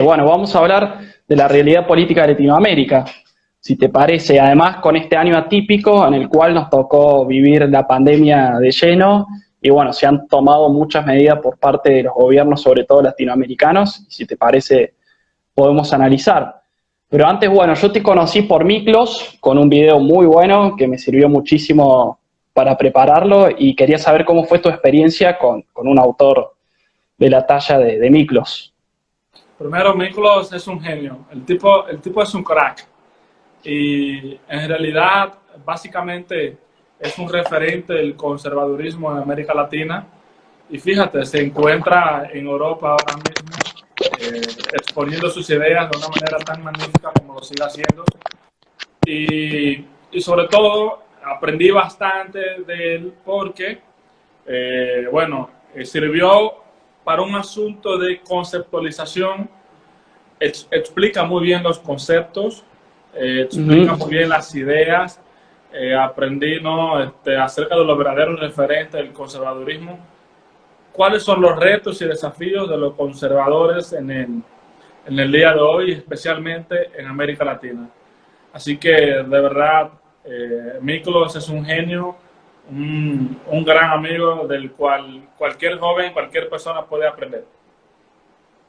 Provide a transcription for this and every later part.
Bueno, vamos a hablar de la realidad política de Latinoamérica, si te parece, además con este año atípico en el cual nos tocó vivir la pandemia de lleno y bueno, se han tomado muchas medidas por parte de los gobiernos, sobre todo latinoamericanos, y si te parece podemos analizar. Pero antes, bueno, yo te conocí por Miklos con un video muy bueno que me sirvió muchísimo para prepararlo y quería saber cómo fue tu experiencia con un autor de la talla de Miklos. Primero, Miklos es un genio. El tipo es un crack. Y en realidad, básicamente, es un referente del conservadurismo en América Latina. Y fíjate, se encuentra en Europa ahora mismo exponiendo sus ideas de una manera tan magnífica como lo sigue haciendo. Y sobre todo, aprendí bastante de él porque, sirvió para un asunto de conceptualización. Explica muy bien los conceptos, explica muy bien las ideas. Aprendí, ¿no? Acerca de los verdaderos referentes del conservadurismo, cuáles son los retos y desafíos de los conservadores en el día de hoy, especialmente en América Latina. Así que de verdad, Miklos es un genio, un gran amigo del cual cualquier joven, cualquier persona puede aprender.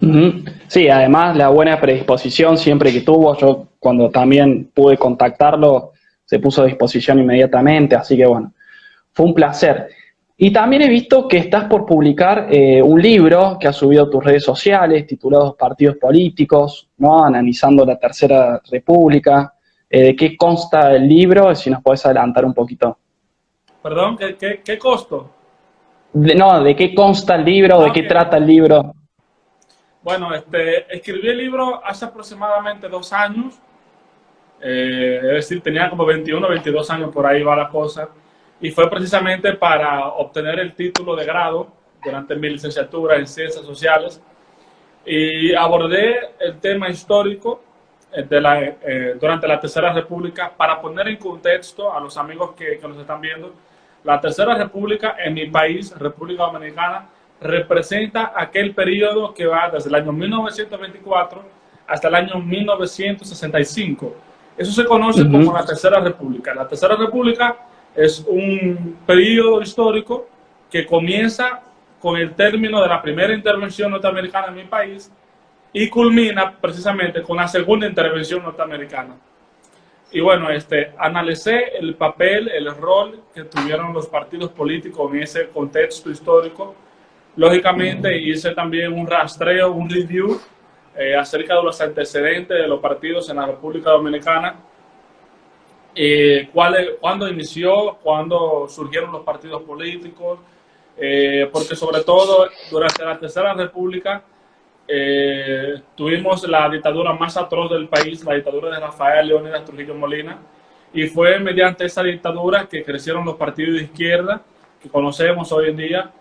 Ujú. Sí, además la buena predisposición siempre que tuvo, yo cuando también pude contactarlo, se puso a disposición inmediatamente, así que bueno, fue un placer. Y también he visto que estás por publicar un libro que has subido a tus redes sociales, titulado Partidos Políticos, ¿no? Analizando la Tercera República. ¿De qué consta el libro? Si nos podés adelantar un poquito. Perdón, ¿qué costo? No, ¿de qué consta el libro? ¿De Ah, qué ok. trata el libro? Bueno, escribí el libro hace aproximadamente 2 años. Es decir, tenía como 21 22 años, por ahí va la cosa. Y fue precisamente para obtener el título de grado durante mi licenciatura en Ciencias Sociales. Y abordé el tema histórico durante la Tercera República para poner en contexto a los amigos que nos están viendo. La Tercera República en mi país, República Dominicana, representa aquel periodo que va desde el año 1924 hasta el año 1965. Eso se conoce como Ujú, la Tercera República. La Tercera República es un periodo histórico que comienza con el término de la primera intervención norteamericana en mi país y culmina precisamente con la segunda intervención norteamericana. Y bueno, analicé el papel, el rol que tuvieron los partidos políticos en ese contexto histórico. Lógicamente hice también un rastreo, un review acerca de los antecedentes de los partidos en la República Dominicana, cuándo inició, cuándo surgieron los partidos políticos, porque sobre todo durante la Tercera República tuvimos la dictadura más atroz del país, la dictadura de Rafael Leónidas Trujillo Molina, y fue mediante esa dictadura que crecieron los partidos de izquierda que conocemos hoy en día,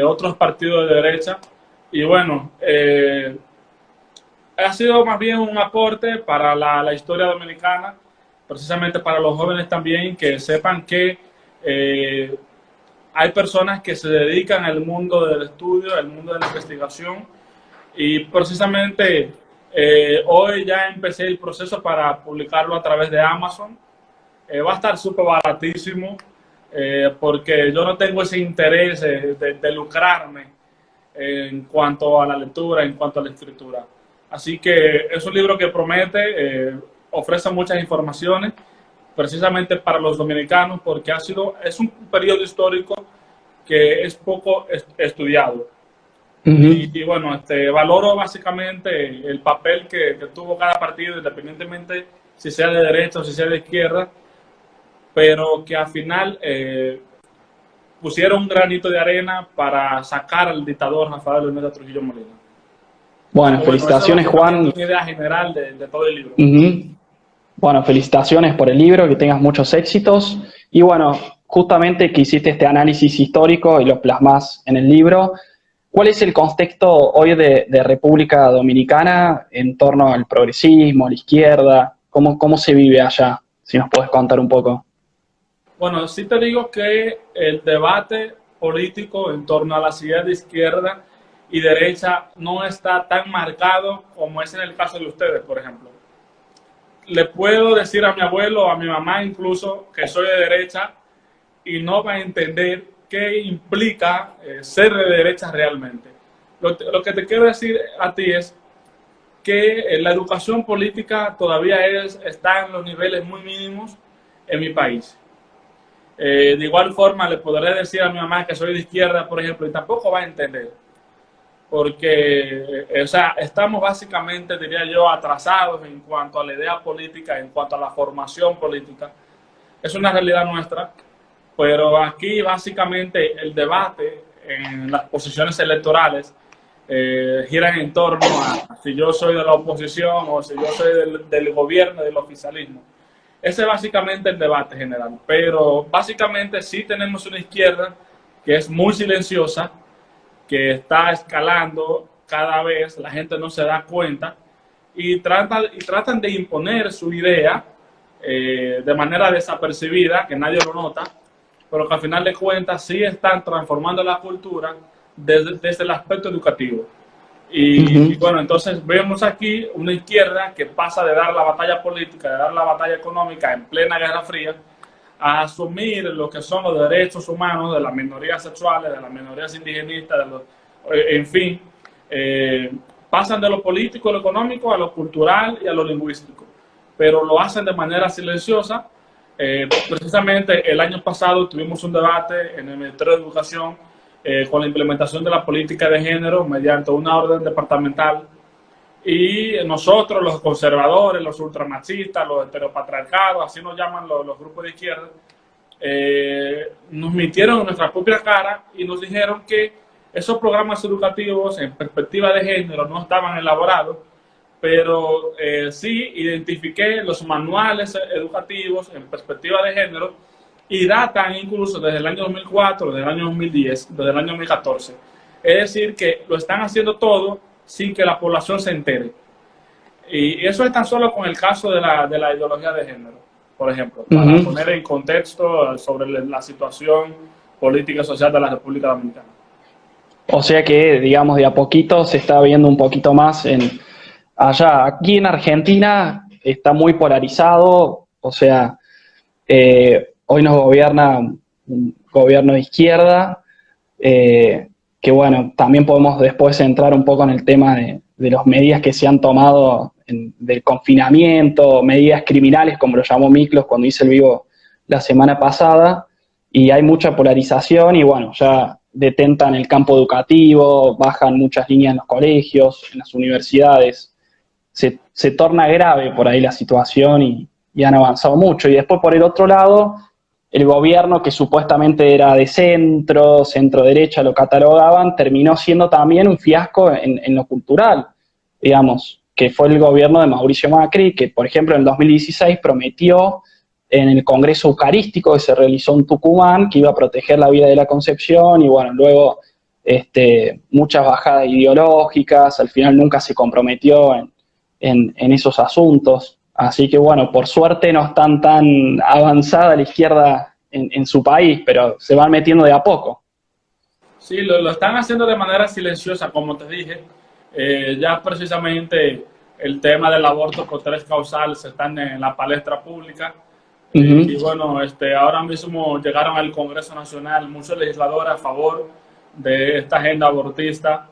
otros partidos de derecha, y bueno, ha sido más bien un aporte para la historia dominicana, precisamente para los jóvenes también, que sepan que eh, hay personas que se dedican al mundo del estudio, al mundo de la investigación, y precisamente hoy ya empecé el proceso para publicarlo a través de Amazon. Va a estar súper baratísimo, porque yo no tengo ese interés de lucrarme en cuanto a la lectura, en cuanto a la escritura. Así que es un libro que promete, ofrece muchas informaciones, precisamente para los dominicanos, porque es un periodo histórico que es poco estudiado. ujú. Y bueno, valoro básicamente el papel que tuvo cada partido, independientemente si sea de derecha o si sea de izquierda, pero que al final pusieron un granito de arena para sacar al dictador Rafael Leónidas Trujillo Molina. Así Bueno, que bueno, esa es felicitaciones básicamente Juan. una idea general de todo el libro. Ujú. Bueno, felicitaciones por el libro, que tengas muchos éxitos. Y bueno, justamente que hiciste este análisis histórico y lo plasmas en el libro, ¿cuál es el contexto hoy de República Dominicana en torno al progresismo, a la izquierda? ¿Cómo se vive allá? Si nos puedes contar un poco. Bueno, sí te digo que el debate político en torno a las ideas de izquierda y derecha no está tan marcado como es en el caso de ustedes, por ejemplo. Le puedo decir a mi abuelo o a mi mamá incluso que soy de derecha y no va a entender qué implica ser de derecha realmente. Lo que te quiero decir a ti es que la educación política todavía está en los niveles muy mínimos en mi país. De igual forma, le podré decir a mi mamá que soy de izquierda, por ejemplo, y tampoco va a entender. Porque, o sea, estamos básicamente, diría yo, atrasados en cuanto a la idea política, en cuanto a la formación política. Es una realidad nuestra, pero aquí básicamente el debate en las posiciones electorales giran en torno a si yo soy de la oposición o si yo soy del gobierno, del oficialismo. Ese es básicamente el debate general, pero básicamente sí tenemos una izquierda que es muy silenciosa, que está escalando cada vez, la gente no se da cuenta y tratan de imponer su idea de manera desapercibida, que nadie lo nota, pero que al final de cuentas sí están transformando la cultura desde el aspecto educativo. Y bueno, entonces vemos aquí una izquierda que pasa de dar la batalla política, de dar la batalla económica en plena Guerra Fría, a asumir lo que son los derechos humanos de las minorías sexuales, de las minorías indigenistas, en fin, pasan de lo político, a lo económico, a lo cultural y a lo lingüístico, pero lo hacen de manera silenciosa. Precisamente el año pasado tuvimos un debate en el Ministerio de Educación con la implementación de la política de género mediante una orden departamental, y nosotros, los conservadores, los ultramachistas, los heteropatriarcados, así nos llaman los grupos de izquierda, nos mintieron en nuestra propia cara y nos dijeron que esos programas educativos en perspectiva de género no estaban elaborados, pero sí identifiqué los manuales educativos en perspectiva de género y datan incluso desde el año 2004, desde el año 2010, desde el año 2014. Es decir, que lo están haciendo todo sin que la población se entere. Y eso es tan solo con el caso de la ideología de género, por ejemplo, para poner en contexto sobre la situación política y social de la República Dominicana. O sea que, digamos, de a poquito se está viendo un poquito más allá. Aquí en Argentina está muy polarizado, o sea, hoy nos gobierna un gobierno de izquierda, que bueno, también podemos después entrar un poco en el tema de las medidas que se han tomado del confinamiento, medidas criminales, como lo llamó Miklos cuando hice el vivo la semana pasada, y hay mucha polarización y bueno, ya detentan el campo educativo, bajan muchas líneas en los colegios, en las universidades, se torna grave por ahí la situación y han avanzado mucho. Y después por el otro lado, el gobierno que supuestamente era de centro derecha, lo catalogaban, terminó siendo también un fiasco en lo cultural, digamos, que fue el gobierno de Mauricio Macri, que por ejemplo en el 2016 prometió en el Congreso Eucarístico que se realizó en Tucumán, que iba a proteger la vida de la Concepción, y bueno, luego muchas bajadas ideológicas, al final nunca se comprometió en esos asuntos. Así que bueno, por suerte no están tan avanzada la izquierda en su país, pero se van metiendo de a poco. Sí, lo están haciendo de manera silenciosa, como te dije. Ya precisamente el tema del aborto por 3 causales están en la palestra pública. Y bueno, ahora mismo llegaron al Congreso Nacional muchos legisladores a favor de esta agenda abortista.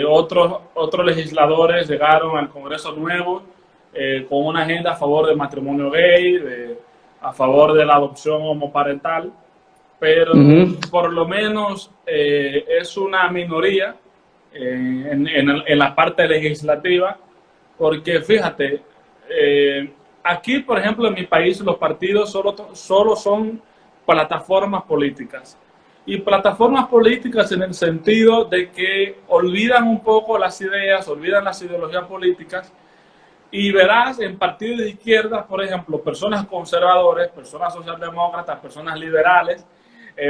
Otros legisladores llegaron al Congreso nuevo con una agenda a favor del matrimonio gay, a favor de la adopción homoparental, pero por lo menos es una minoría en la parte legislativa, porque fíjate, aquí, por ejemplo, en mi país, los partidos solo son plataformas políticas. Y plataformas políticas en el sentido de que olvidan un poco las ideas, olvidan las ideologías políticas, y verás en partidos de izquierda, por ejemplo, personas conservadores, personas socialdemócratas, personas liberales,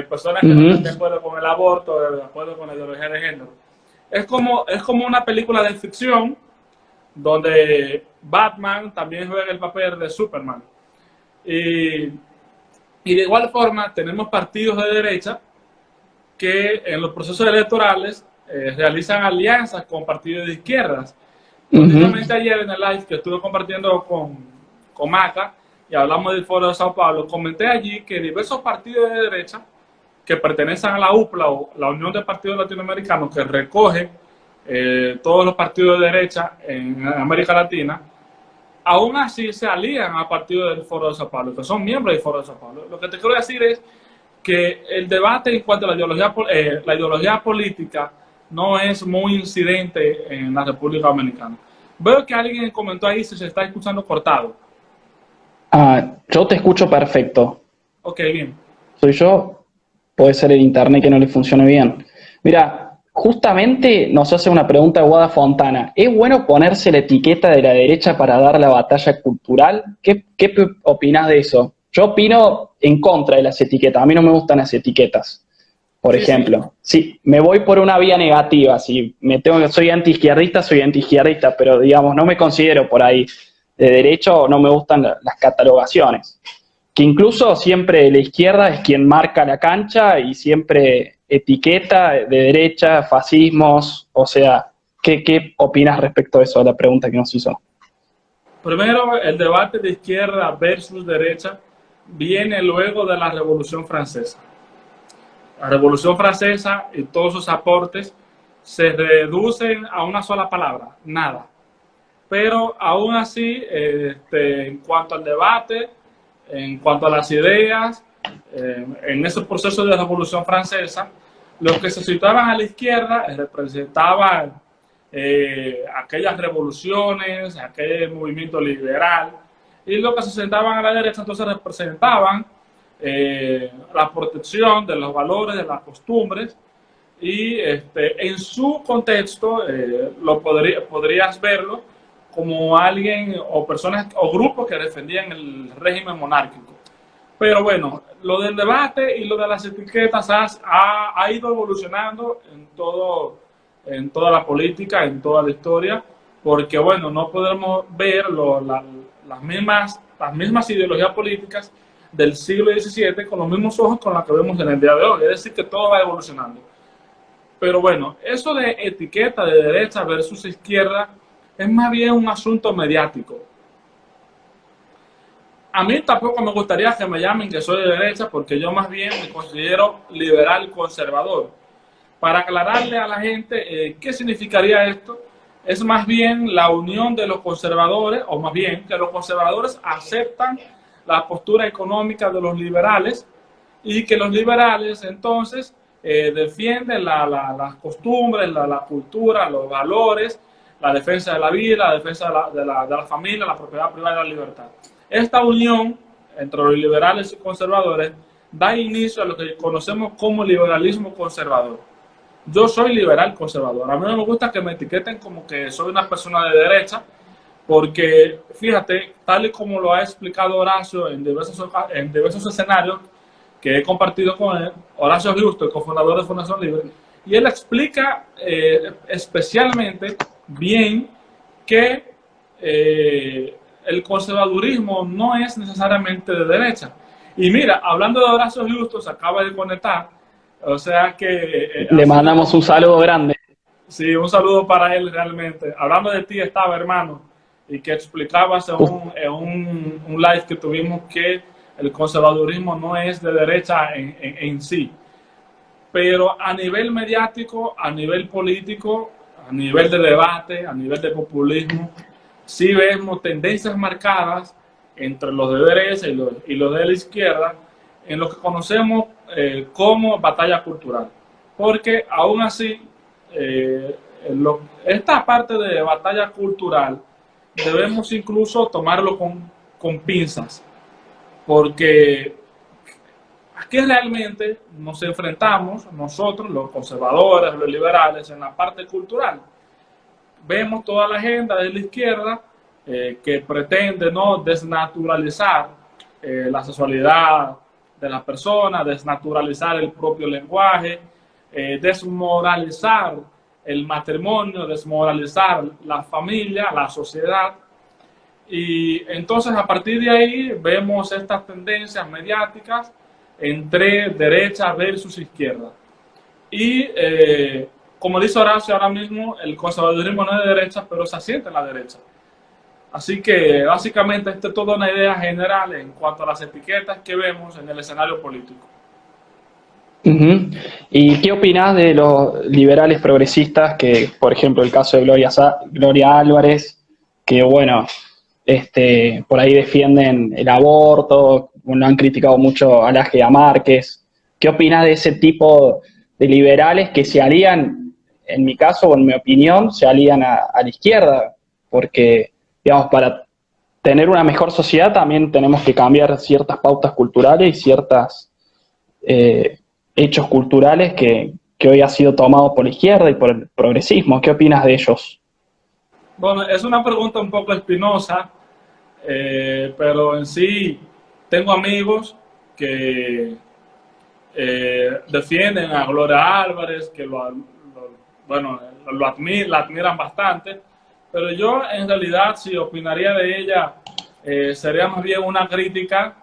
personas que no están de acuerdo con el aborto, de acuerdo con la ideología de género. Es como una película de ficción donde Batman también juega el papel de Superman. Y de igual forma tenemos partidos de derecha que en los procesos electorales realizan alianzas con partidos de izquierdas. Ujú. Precisamente ayer en el live que estuve compartiendo con Maca y hablamos del Foro de Sao Paulo, comenté allí que diversos partidos de derecha que pertenecen a la UPLA, o la Unión de Partidos Latinoamericanos, que recoge todos los partidos de derecha en América Latina, aún así se alían a partidos del Foro de Sao Paulo, que son miembros del Foro de Sao Paulo. Lo que te quiero decir es que el debate en cuanto a la ideología política no es muy incidente en la República Dominicana. Veo que alguien comentó ahí si se está escuchando cortado. Yo te escucho perfecto. Ok, bien. Soy yo, puede ser el internet que no le funcione bien. Mira, justamente nos hace una pregunta Guada Fontana. ¿Es bueno ponerse la etiqueta de la derecha para dar la batalla cultural? ¿Qué opinás de eso? Yo opino en contra de las etiquetas. A mí no me gustan las etiquetas. Por ejemplo, si me voy por una vía negativa, si soy antiizquierdista, pero digamos, no me considero por ahí de derecha o no me gustan las catalogaciones. Que incluso siempre la izquierda es quien marca la cancha y siempre etiqueta de derecha, fascismos, o sea, ¿qué opinas respecto a eso, a la pregunta que nos hizo? Primero, el debate de izquierda versus derecha viene luego de la Revolución Francesa. La Revolución Francesa y todos sus aportes se reducen a una sola palabra, nada. Pero aún así, en cuanto al debate, en cuanto a las ideas, en ese proceso de la Revolución Francesa, los que se situaban a la izquierda representaban aquellas revoluciones, aquel movimiento liberal, y los que se sentaban a la derecha entonces representaban la protección de los valores, de las costumbres, y en su contexto podrías verlo como alguien o personas o grupos que defendían el régimen monárquico. Pero bueno, lo del debate y lo de las etiquetas ha ido evolucionando en toda la política, en toda la historia, porque bueno, no podemos ver las mismas ideologías políticas del siglo XVII con los mismos ojos con los que vemos en el día de hoy. Es decir, que todo va evolucionando. Pero bueno, eso de etiqueta de derecha versus izquierda es más bien un asunto mediático. A mí tampoco me gustaría que me llamen que soy de derecha, porque yo más bien me considero liberal conservador. Para aclararle a la gente qué significaría esto, es más bien la unión de los conservadores, o más bien que los conservadores aceptan la postura económica de los liberales y que los liberales entonces defienden las costumbres, la cultura, los valores, la defensa de la vida, la defensa de la familia, la propiedad privada y la libertad. Esta unión entre los liberales y conservadores da inicio a lo que conocemos como liberalismo conservador. Yo soy liberal conservador. A mí no me gusta que me etiqueten como que soy una persona de derecha, porque fíjate, tal y como lo ha explicado Horacio en diversos escenarios que he compartido con él, Horacio Justo, el cofundador de Fundación Libre, y él explica especialmente bien que el conservadurismo no es necesariamente de derecha. Y mira, hablando de Horacio Justo, se acaba de conectar, o sea que... Le mandamos un saludo grande. Sí, un saludo para él realmente. Hablando de ti estaba, hermano, y que explicabas en un live que tuvimos que el conservadurismo no es de derecha en sí. Pero a nivel mediático, a nivel político, a nivel de debate, a nivel de populismo, sí vemos tendencias marcadas entre los de derecha y los de la izquierda en lo que conocemos como batalla cultural. Porque aún así, esta parte de batalla cultural debemos incluso tomarlo con pinzas, porque aquí realmente nos enfrentamos nosotros, los conservadores, los liberales, en la parte cultural. Vemos toda la agenda de la izquierda que pretende no desnaturalizar la sexualidad de las personas, desnaturalizar el propio lenguaje, desmoralizar el matrimonio, desmoralizar la familia, la sociedad. Y entonces a partir de ahí vemos estas tendencias mediáticas entre derecha versus izquierda. Y como dice Horacio ahora mismo, el conservadurismo no es de derecha, pero se asienta en la derecha. Así que básicamente esta es toda una idea general en cuanto a las etiquetas que vemos en el escenario político. Ujú. ¿Y qué opinás de los liberales progresistas que, por ejemplo, el caso de Gloria Álvarez, que bueno, por ahí defienden el aborto, bueno, han criticado mucho a Laje Márquez? ¿Qué opinás de ese tipo de liberales que se alían, en mi caso o en mi opinión, se alían a la izquierda? Porque, digamos, para tener una mejor sociedad también tenemos que cambiar ciertas pautas culturales y ciertas eh, hechos culturales que hoy ha sido tomado por la izquierda y por el progresismo. ¿Qué opinas de ellos? Bueno, es una pregunta un poco espinosa, pero en sí tengo amigos que defienden a Gloria Álvarez, que bueno, la admiran bastante, pero yo en realidad si opinaría de ella sería más bien una crítica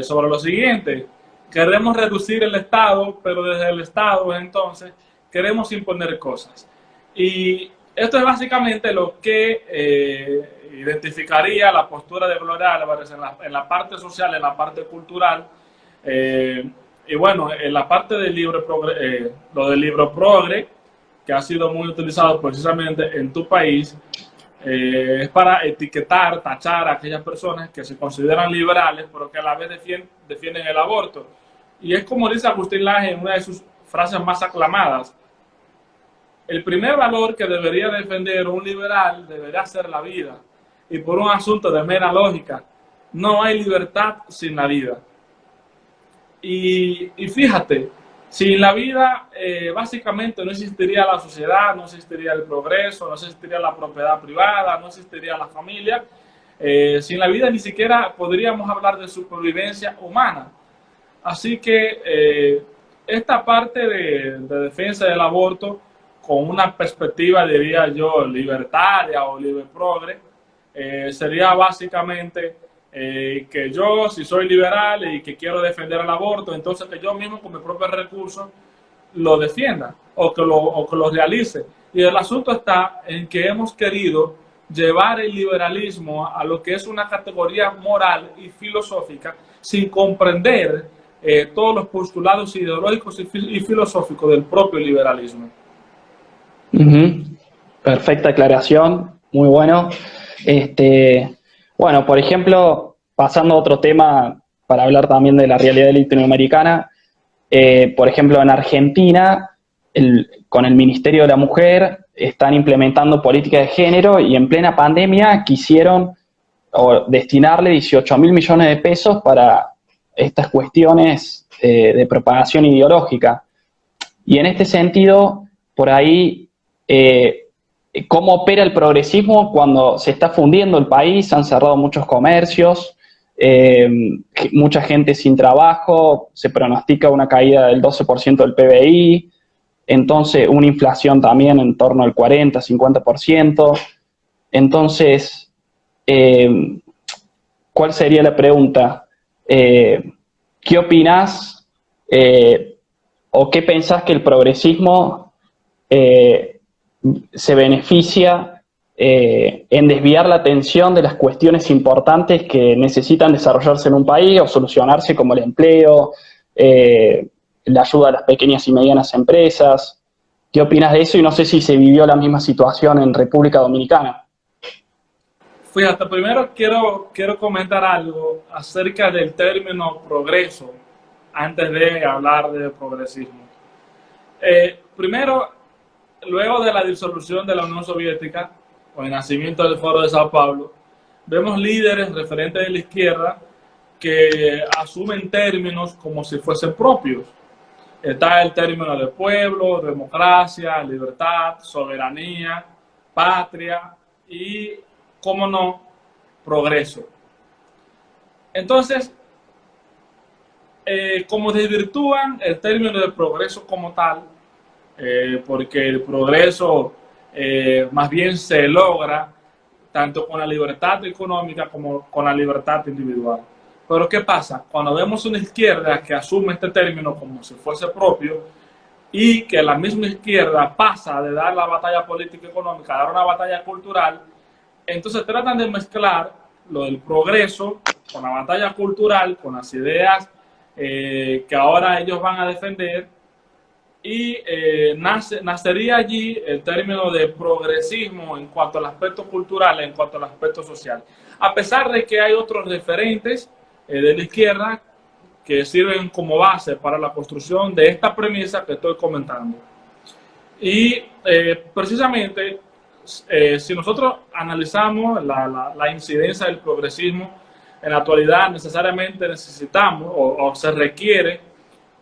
sobre lo siguiente. Queremos reducir el Estado, pero desde el Estado entonces queremos imponer cosas. Y esto es básicamente lo que identificaría la postura de Gloria Álvarez en la parte social, en la parte cultural. Eh, y bueno, en la parte del lo del libro progre, que ha sido muy utilizado precisamente en tu país, es para etiquetar, tachar a aquellas personas que se consideran liberales, pero que a la vez defienden el aborto. Y es como dice Agustín Laje en una de sus frases más aclamadas: el primer valor que debería defender un liberal debería ser la vida. Y por un asunto de mera lógica, no hay libertad sin la vida. Y fíjate, sin la vida básicamente no existiría la sociedad, no existiría el progreso, no existiría la propiedad privada, no existiría la familia. Sin la vida ni siquiera podríamos hablar de supervivencia humana. Así que esta parte de defensa del aborto con una perspectiva, diría yo, libertaria o libre progre, sería básicamente que yo, si soy liberal y que quiero defender el aborto, entonces que yo mismo con mis propios recursos lo defienda o que lo realice. Y el asunto está en que hemos querido llevar el liberalismo a lo que es una categoría moral y filosófica sin comprender todos los postulados ideológicos y filosóficos del propio liberalismo. Ujú. Perfecta aclaración, muy bueno. Bueno, por ejemplo, pasando a otro tema para hablar también de la realidad latinoamericana, por ejemplo, en Argentina, con el Ministerio de la Mujer, están implementando políticas de género y en plena pandemia quisieron destinarle 18.000 millones de pesos para estas cuestiones de propagación ideológica. Y en este sentido, por ahí, ¿cómo opera el progresismo cuando se está fundiendo el país? Han cerrado muchos comercios, eh, mucha gente sin trabajo, se pronostica una caída del 12% del PBI, entonces una inflación también en torno al 40-50%. Entonces, eh, ¿cuál sería la pregunta? ¿Qué opinás o qué pensás que el progresismo eh, se beneficia en desviar la atención de las cuestiones importantes que necesitan desarrollarse en un país o solucionarse, como el empleo, la ayuda a las pequeñas y medianas empresas? ¿Qué opinas de eso? Y no sé si se vivió la misma situación en República Dominicana. Fíjate, primero quiero comentar algo acerca del término progreso antes de hablar de progresismo. Primero, luego de la disolución de la Unión Soviética, con el nacimiento del Foro de Sao Paulo, vemos líderes referentes de la izquierda que asumen términos como si fuesen propios. Está el término de pueblo, democracia, libertad, soberanía, patria y, cómo no, progreso. Entonces, como desvirtúan el término de progreso como tal, porque el progreso más bien se logra tanto con la libertad económica como con la libertad individual. Pero ¿qué pasa? Cuando vemos una izquierda que asume este término como si fuese propio, y que la misma izquierda pasa de dar la batalla política económica a dar una batalla cultural, entonces tratan de mezclar lo del progreso con la batalla cultural, con las ideas que ahora ellos van a defender, y nacería allí el término de progresismo en cuanto al aspecto cultural, en cuanto al aspecto social. A pesar de que hay otros referentes de la izquierda que sirven como base para la construcción de esta premisa que estoy comentando. Y precisamente, si nosotros analizamos la incidencia del progresismo en la actualidad, necesariamente necesitamos o se requiere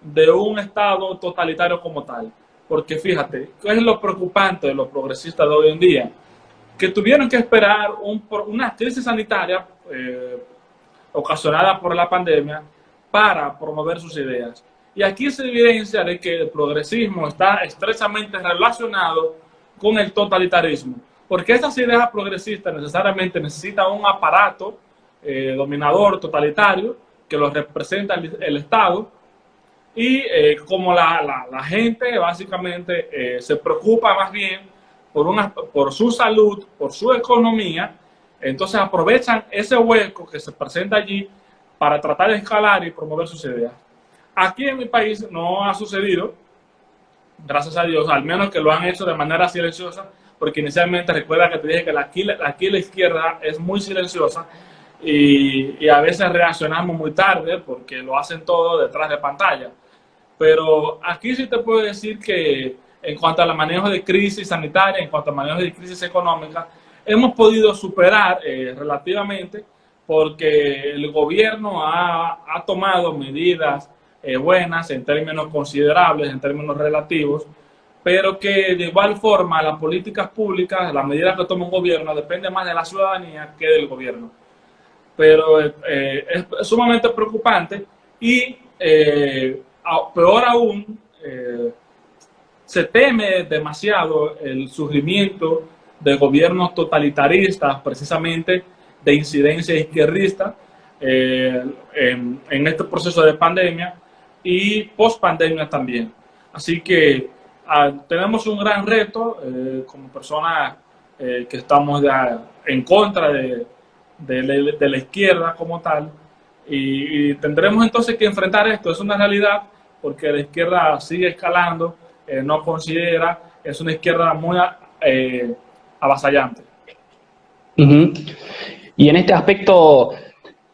de un Estado totalitario como tal. Porque fíjate, ¿qué es lo preocupante de los progresistas de hoy en día? Que tuvieron que esperar una crisis sanitaria ocasionada por la pandemia para promover sus ideas. Y aquí se evidencia de que el progresismo está estrechamente relacionado con el totalitarismo, porque estas ideas progresistas necesariamente necesitan un aparato dominador totalitario que los representa el Estado, y como la gente básicamente se preocupa más bien por su salud, por su economía, entonces aprovechan ese hueco que se presenta allí para tratar de escalar y promover sus ideas. Aquí en mi país no ha sucedido, gracias a Dios, al menos que lo han hecho de manera silenciosa, porque inicialmente recuerda que te dije que aquí la izquierda es muy silenciosa y a veces reaccionamos muy tarde porque lo hacen todo detrás de pantalla. Pero aquí sí te puedo decir que en cuanto al manejo de crisis sanitaria, en cuanto al manejo de crisis económica, hemos podido superar relativamente porque el gobierno ha tomado medidas buenas en términos considerables, en términos relativos, pero que de igual forma las políticas públicas, las medidas que toma un gobierno, depende más de la ciudadanía que del gobierno. Pero es sumamente preocupante y peor aún, se teme demasiado el surgimiento de gobiernos totalitaristas, precisamente de incidencia izquierdista, en este proceso de pandemia y post pandemia también. Así que tenemos un gran reto como personas que estamos en contra de la izquierda como tal, y tendremos entonces que enfrentar esto. Es una realidad porque la izquierda sigue escalando, no considera, es una izquierda muy avasallante. Y en este aspecto,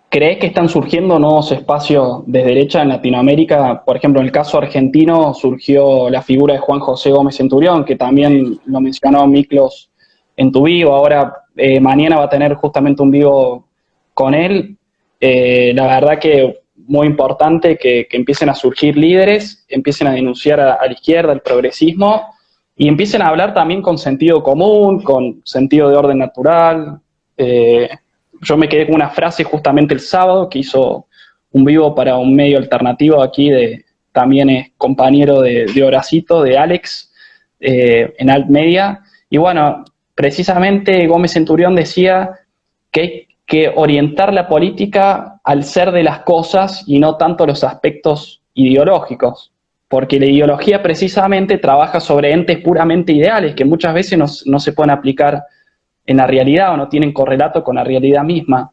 ¿crees que están surgiendo nuevos espacios de derecha en Latinoamérica? Por ejemplo, en el caso argentino surgió la figura de Juan José Gómez Centurión, que también lo mencionó Miklos en tu vivo. Ahora, mañana va a tener justamente un vivo con él. La verdad que muy importante que empiecen a surgir líderes, empiecen a denunciar a la izquierda, al progresismo, y empiecen a hablar también con sentido común, con sentido de orden natural. Yo me quedé con una frase justamente el sábado que hizo un vivo para un medio alternativo aquí, también es compañero de Horacito, de Alex, en Alt Media. Y bueno, precisamente Gómez Centurión decía que hay que orientar la política al ser de las cosas y no tanto los aspectos ideológicos, porque la ideología precisamente trabaja sobre entes puramente ideales que muchas veces no se pueden aplicar en la realidad o no tienen correlato con la realidad misma.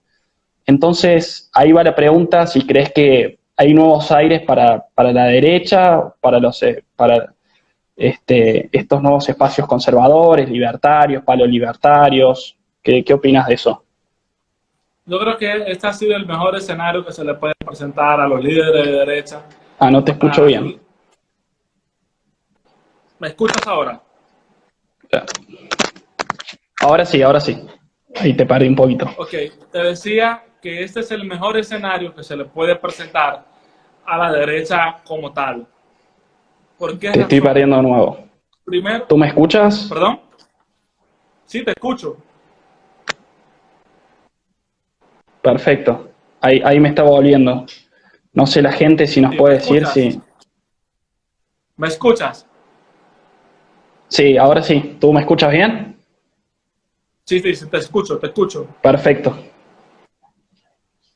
Entonces, ahí va la pregunta, si crees que hay nuevos aires para la derecha, para estos nuevos espacios conservadores, libertarios, palolibertarios. ¿Qué opinas de eso? Yo creo que este ha sido el mejor escenario que se le puede presentar a los líderes de derecha. No te escucho bien. ¿Me escuchas ahora? Ahora sí, ahora sí. Ahí te perdí un poquito. Ok, te decía que este es el mejor escenario que se le puede presentar a la derecha como tal. ¿Por qué razón? Te estoy perdiendo de nuevo. Primero, ¿Tú me escuchas? ¿perdón? Sí, te escucho. Perfecto. Ahí me está volviendo. No sé la gente si nos puede decir si... ¿Me escuchas? Sí, ahora sí. ¿Tú me escuchas bien? Sí, te escucho, te escucho. Perfecto.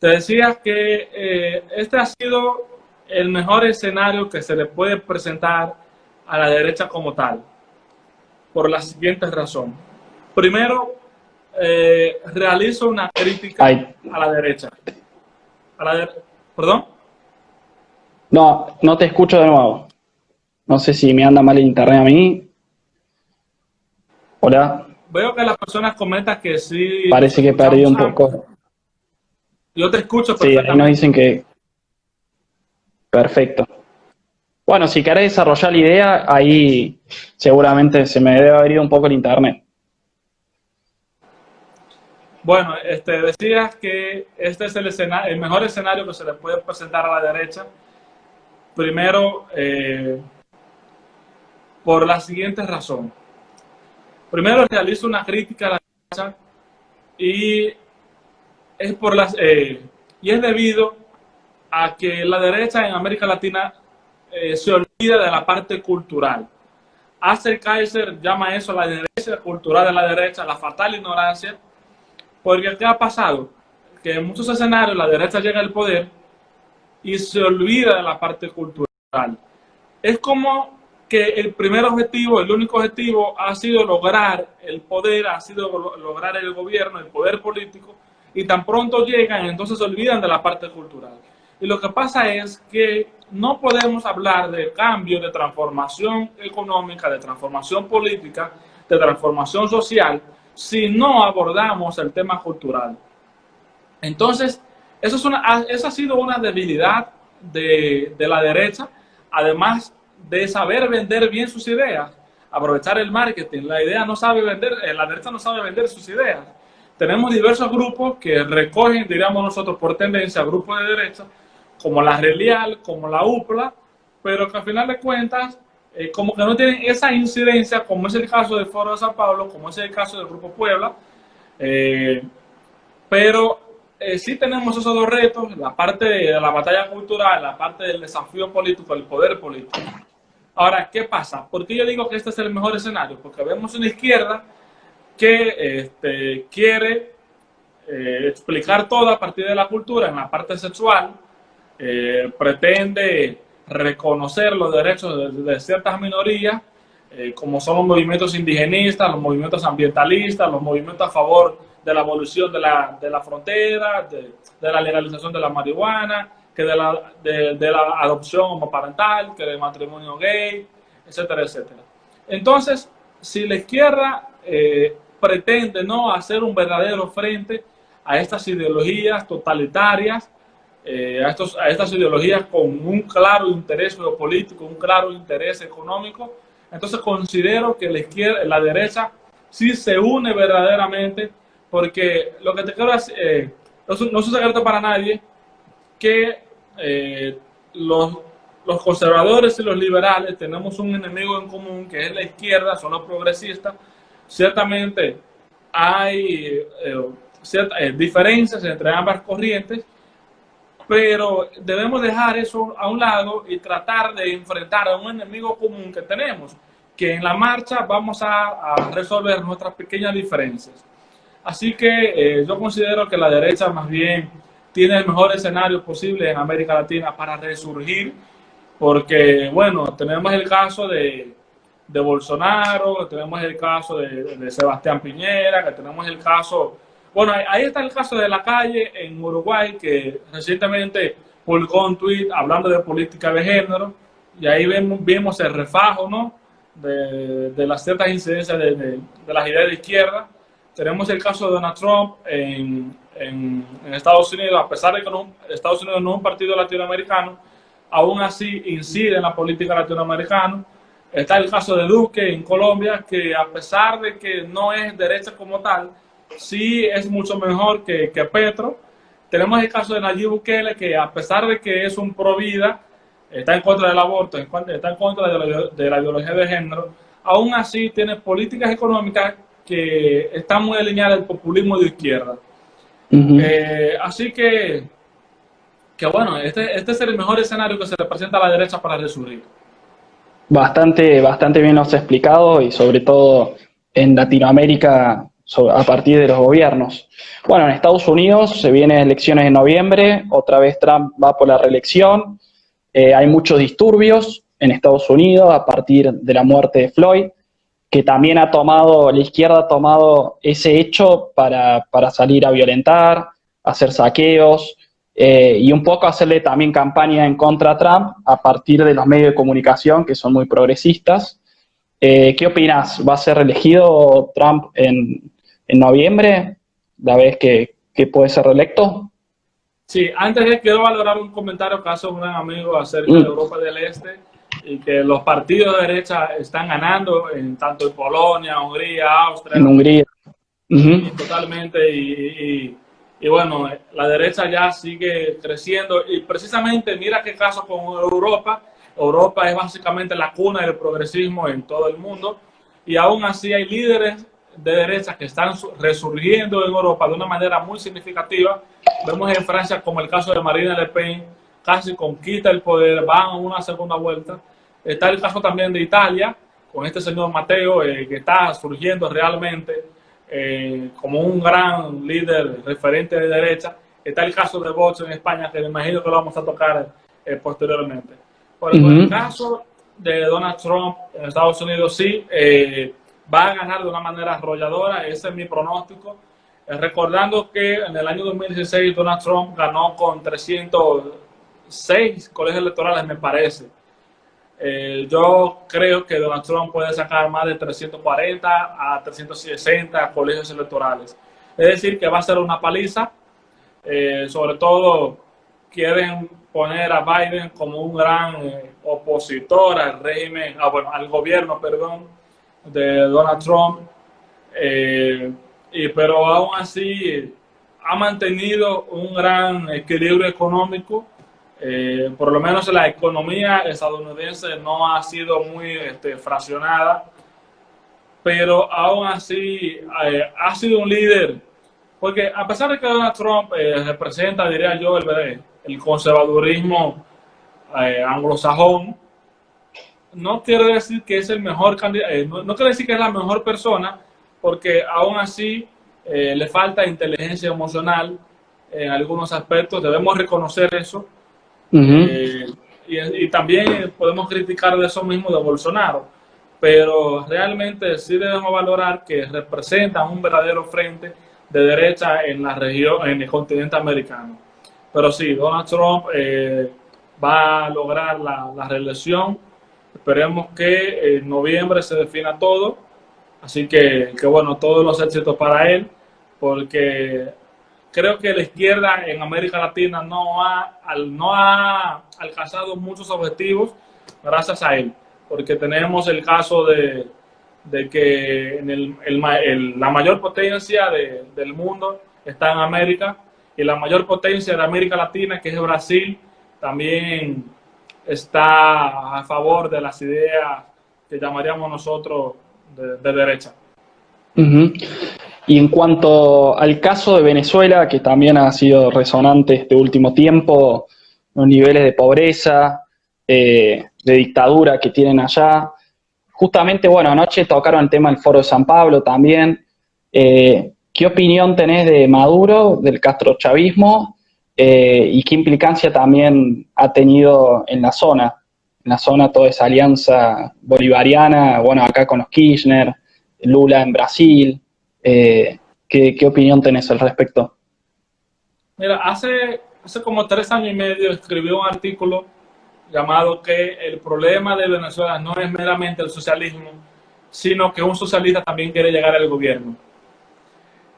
Te decía que este ha sido el mejor escenario que se le puede presentar a la derecha como tal, por la siguiente razón. Primero, realizo una crítica a la derecha. ¿Perdón? No, no te escucho de nuevo. No sé si me anda mal el internet a mí. Hola. Veo que las personas comentan que sí nos Parece que perdí escuchamos un ambos. poco. Yo te escucho Sí, ahí perfectamente. nos dicen que... Perfecto. Bueno, si querés desarrollar la idea, ahí seguramente se me debe haber ido un poco el internet. Bueno, decías que este es el mejor escenario que se le puede presentar a la derecha. Primero, por la siguiente razón. Primero, realizo una crítica a la derecha y y es debido a que la derecha en América Latina se olvida de la parte cultural. Axel Kaiser llama eso la derecha cultural de la derecha, la fatal ignorancia, porque ¿qué ha pasado? Que en muchos escenarios la derecha llega al poder y se olvida de la parte cultural. Es como que el primer objetivo, el único objetivo ha sido lograr el poder, ha sido lograr el gobierno, el poder político, y tan pronto llegan, entonces se olvidan de la parte cultural. Y lo que pasa es que no podemos hablar de cambio, de transformación económica, de transformación política, de transformación social, si no abordamos el tema cultural. Entonces, eso ha sido una debilidad de la derecha, además de saber vender bien sus ideas, aprovechar el marketing. La derecha no sabe vender sus ideas. Tenemos diversos grupos que recogen, diríamos nosotros, por tendencia, grupos de derecha, como la Relial, como la UPLA, pero que al final de cuentas, como que no tienen esa incidencia, como es el caso del Foro de San Pablo, como es el caso del Grupo Puebla, pero sí tenemos esos dos retos, la parte de la batalla cultural, la parte del desafío político, el poder político. Ahora, ¿qué pasa? ¿Por qué yo digo que este es el mejor escenario? Porque vemos una izquierda que quiere explicar todo a partir de la cultura en la parte sexual, pretende reconocer los derechos de ciertas minorías, como son los movimientos indigenistas, los movimientos ambientalistas, los movimientos a favor de la abolición de la frontera, de la legalización de la marihuana, que de la adopción homoparental, que del matrimonio gay, etcétera, etcétera. Entonces, si la izquierda pretende no hacer un verdadero frente a estas ideologías totalitarias, a estas ideologías con un claro interés geopolítico, un claro interés económico, entonces considero que la derecha sí se une verdaderamente, porque lo que te quiero decir, no es un secreto para nadie que los conservadores y los liberales tenemos un enemigo en común, que es la izquierda, son los progresistas. Ciertamente hay ciertas diferencias entre ambas corrientes, pero debemos dejar eso a un lado y tratar de enfrentar a un enemigo común que tenemos, que en la marcha vamos a resolver nuestras pequeñas diferencias. Así que yo considero que la derecha más bien tiene el mejor escenario posible en América Latina para resurgir, porque, bueno, tenemos el caso de Bolsonaro, tenemos el caso de Sebastián Piñera, que tenemos el caso... Bueno, ahí está el caso de Lacalle en Uruguay, que recientemente publicó un tuit hablando de política de género, y ahí vemos el refajo, ¿no?, de las ciertas incidencias de las ideas de izquierda. Tenemos el caso de Donald Trump en Estados Unidos, a pesar de que Estados Unidos no es un partido latinoamericano, aún así incide en la política latinoamericana. Está el caso de Duque en Colombia, que a pesar de que no es derecha como tal, sí es mucho mejor que Petro. Tenemos el caso de Nayib Bukele, que a pesar de que es un pro vida, está en contra del aborto, está en contra de la ideología de género, aún así tiene políticas económicas que están muy alineadas al populismo de izquierda. Así que bueno, este es el mejor escenario que se le presenta a la derecha para resurgir. Bastante bien lo has explicado, y sobre todo en Latinoamérica a partir de los gobiernos. Bueno, en Estados Unidos se vienen elecciones en noviembre, otra vez Trump va por la reelección, hay muchos disturbios, en Estados Unidos a partir de la muerte de Floyd, que también la izquierda ha tomado ese hecho para salir a violentar, hacer saqueos, y un poco hacerle también campaña en contra de Trump a partir de los medios de comunicación que son muy progresistas. ¿Qué opinas? ¿Va a ser reelegido Trump en noviembre? ¿La vez que puede ser reelecto? Sí, antes de quiero valorar un comentario que hace un gran amigo acerca de Europa del Este y que los partidos de derecha están ganando en tanto en Polonia, Hungría, Austria. En Hungría. Y totalmente, y bueno, la derecha ya sigue creciendo y precisamente mira qué caso con Europa. Europa es básicamente la cuna del progresismo en todo el mundo y aún así hay líderes de derecha que están resurgiendo en Europa de una manera muy significativa. Vemos en Francia como el caso de Marine Le Pen, casi conquista el poder, van a una segunda vuelta. Está el caso también de Italia, con este señor Matteo, que está surgiendo realmente como un gran líder referente de derecha. Está el caso de Vox en España, que me imagino que lo vamos a tocar posteriormente. Por el caso de Donald Trump en Estados Unidos, sí, va a ganar de una manera arrolladora, ese es mi pronóstico. Recordando que en el año 2016 Donald Trump ganó con 306 colegios electorales, me parece. Yo creo que Donald Trump puede sacar más de 340 a 360 colegios electorales. Es decir, que va a ser una paliza. Sobre todo quieren poner a Biden como un gran opositor al régimen, al gobierno, perdón, de Donald Trump. Pero aún así ha mantenido un gran equilibrio económico. Por lo menos la economía estadounidense no ha sido muy fraccionada, pero aún así ha sido un líder, porque a pesar de que Donald Trump representa, diría yo, el conservadurismo anglosajón, no quiere decir que es el mejor candidato, no quiere decir que es la mejor persona, porque aún así le falta inteligencia emocional en algunos aspectos, debemos reconocer eso. Y también podemos criticar de eso mismo de Bolsonaro, pero realmente sí debemos valorar que representa un verdadero frente de derecha en la región, en el continente americano. Pero sí, Donald Trump va a lograr la reelección. Esperemos que en noviembre se defina todo. Así que bueno, todos los éxitos para él, porque creo que la izquierda en América Latina no ha alcanzado muchos objetivos gracias a él, porque tenemos el caso de que la mayor potencia del mundo está en América y la mayor potencia de América Latina, que es Brasil, también está a favor de las ideas que llamaríamos nosotros de derecha. Y en cuanto al caso de Venezuela, que también ha sido resonante este último tiempo, los niveles de pobreza, de dictadura que tienen allá. Justamente, bueno, anoche tocaron el tema del Foro de San Pablo también. ¿Qué opinión tenés de Maduro, del castrochavismo, y qué implicancia también ha tenido en la zona? En la zona toda esa alianza bolivariana, bueno, acá con los Kirchner, Lula en Brasil. ¿Qué opinión tenés al respecto? Mira, hace como 3 años y medio escribí un artículo llamado que el problema de Venezuela no es meramente el socialismo, sino que un socialista también quiere llegar al gobierno.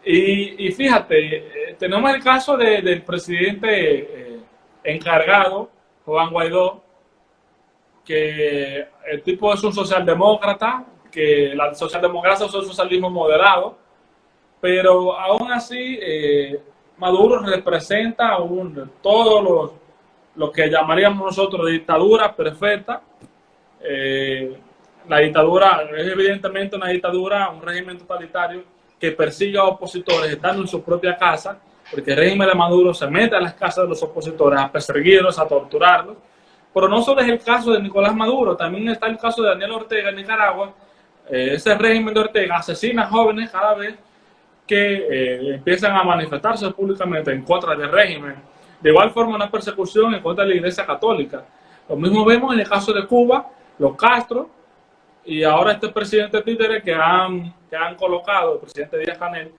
Y fíjate, tenemos el caso del presidente encargado, Juan Guaidó, que el tipo es un socialdemócrata, que la socialdemocracia es un socialismo moderado, pero aún así Maduro representa todo lo que llamaríamos nosotros dictadura perfecta. La dictadura es evidentemente una dictadura, un régimen totalitario que persigue a opositores estando en su propia casa, porque el régimen de Maduro se mete a las casas de los opositores a perseguirlos, a torturarlos. Pero no solo es el caso de Nicolás Maduro, también está el caso de Daniel Ortega en Nicaragua. Ese régimen de Ortega asesina a jóvenes cada vez que empiezan a manifestarse públicamente en contra del régimen. De igual forma, una persecución en contra de la Iglesia Católica. Lo mismo vemos en el caso de Cuba, los Castro, y ahora este presidente títere que han colocado, el presidente Díaz-Canel,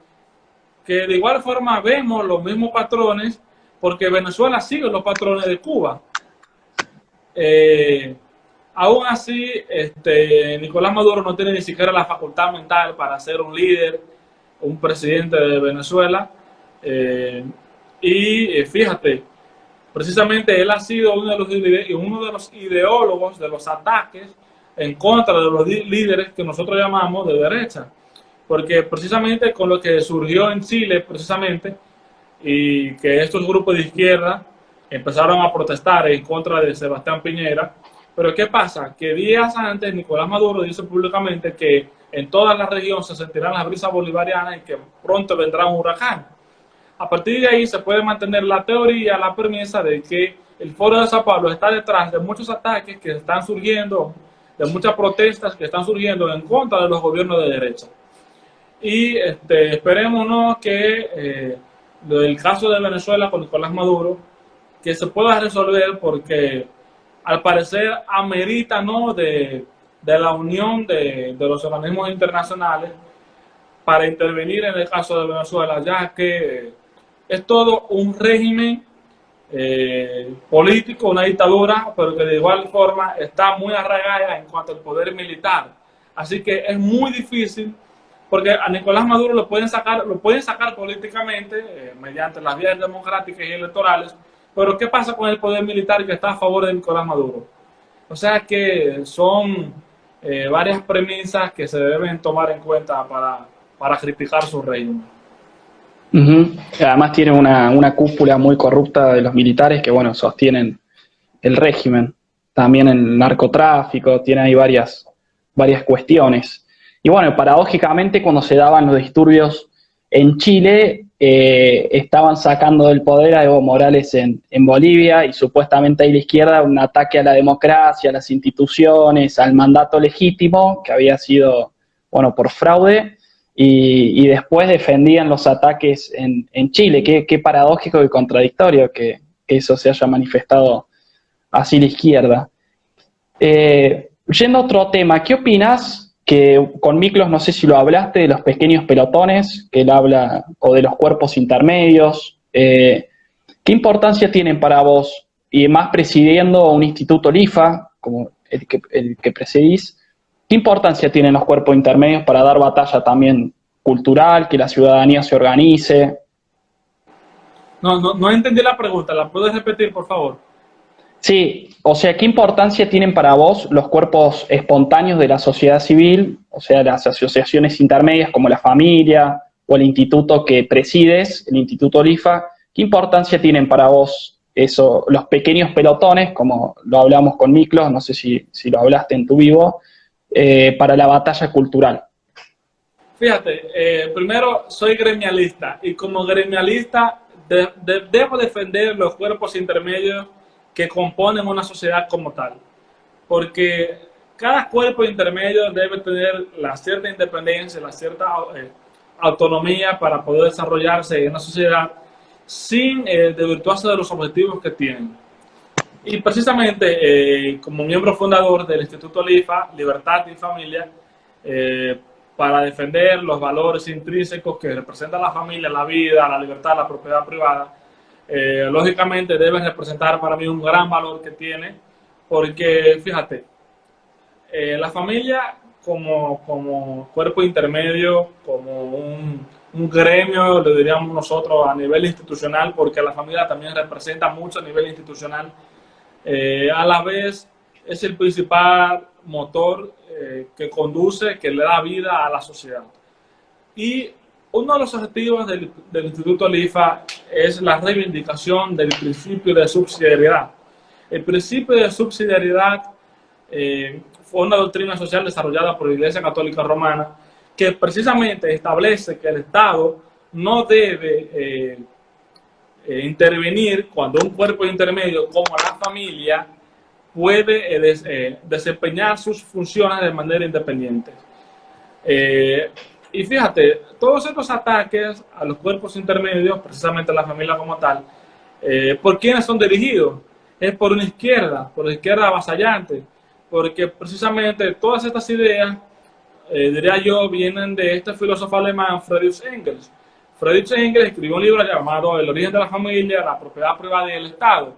que de igual forma vemos los mismos patrones, porque Venezuela sigue los patrones de Cuba. Aún así, Nicolás Maduro no tiene ni siquiera la facultad mental para ser un líder, un presidente de Venezuela. Fíjate, precisamente él ha sido uno de los ideólogos de los ataques en contra de los líderes que nosotros llamamos de derecha. Porque precisamente con lo que surgió en Chile, precisamente, y que estos grupos de izquierda empezaron a protestar en contra de Sebastián Piñera. Pero ¿qué pasa? Que días antes Nicolás Maduro dice públicamente que en toda la región se sentirán las brisas bolivarianas y que pronto vendrá un huracán. A partir de ahí se puede mantener la teoría, la premisa de que el Foro de Sao Paulo está detrás de muchos ataques que están surgiendo, de muchas protestas que están surgiendo en contra de los gobiernos de derecha. Y esperemos, ¿no?, que el caso de Venezuela con Nicolás Maduro, que se pueda resolver, porque al parecer amerita, ¿no?, de la unión de los organismos internacionales para intervenir en el caso de Venezuela, ya que es todo un régimen político, una dictadura, pero que de igual forma está muy arraigada en cuanto al poder militar. Así que es muy difícil, porque a Nicolás Maduro lo pueden sacar políticamente mediante las vías democráticas y electorales, pero ¿qué pasa con el poder militar que está a favor de Nicolás Maduro? O sea que son varias premisas que se deben tomar en cuenta para criticar su régimen. Además tiene una cúpula muy corrupta de los militares que, bueno, sostienen el régimen. También el narcotráfico, tiene ahí varias cuestiones. Y bueno, paradójicamente cuando se daban los disturbios en Chile, estaban sacando del poder a Evo Morales en Bolivia, y supuestamente ahí la izquierda, un ataque a la democracia, a las instituciones, al mandato legítimo, que había sido, bueno, por fraude, y después defendían los ataques en Chile. Qué paradójico y contradictorio que eso se haya manifestado así la izquierda. Yendo a otro tema, ¿qué opinas? Que con Miklos, no sé si lo hablaste, de los pequeños pelotones, que él habla, o de los cuerpos intermedios. ¿Qué importancia tienen para vos? Y más presidiendo un instituto LIFA, como el que presidís, ¿qué importancia tienen los cuerpos intermedios para dar batalla también cultural, que la ciudadanía se organice? No entendí la pregunta, ¿la puedes repetir, por favor? Sí, o sea, ¿qué importancia tienen para vos los cuerpos espontáneos de la sociedad civil, o sea, las asociaciones intermedias como la familia o el instituto que presides, el Instituto LIFA? ¿Qué importancia tienen para vos eso, los pequeños pelotones, como lo hablamos con Miklos, no sé si lo hablaste en tu vivo, para la batalla cultural? Fíjate, primero soy gremialista, y como gremialista debo defender los cuerpos intermedios que componen una sociedad como tal, porque cada cuerpo intermedio debe tener la cierta independencia, la cierta autonomía para poder desarrollarse en una sociedad sin desvirtuarse de los objetivos que tienen. Y precisamente como miembro fundador del Instituto LIFA, Libertad y Familia, para defender los valores intrínsecos que representan la familia, la vida, la libertad, la propiedad privada, lógicamente debe representar para mí un gran valor que tiene, porque fíjate, la familia como cuerpo intermedio, como un gremio, le diríamos nosotros a nivel institucional, porque la familia también representa mucho a nivel institucional, a la vez es el principal motor que conduce, que le da vida a la sociedad. Y uno de los objetivos del Instituto LIFA es la reivindicación del principio de subsidiariedad. El principio de subsidiariedad fue una doctrina social desarrollada por la Iglesia Católica Romana, que precisamente establece que el Estado no debe intervenir cuando un cuerpo intermedio como la familia puede desempeñar sus funciones de manera independiente. Y fíjate, todos estos ataques a los cuerpos intermedios, precisamente a la familia como tal, ¿por quiénes son dirigidos? es por la izquierda avasallante, porque precisamente todas estas ideas, diría yo, vienen de este filósofo alemán Friedrich Engels. Friedrich Engels escribió un libro llamado El origen de la familia, la propiedad privada y el Estado.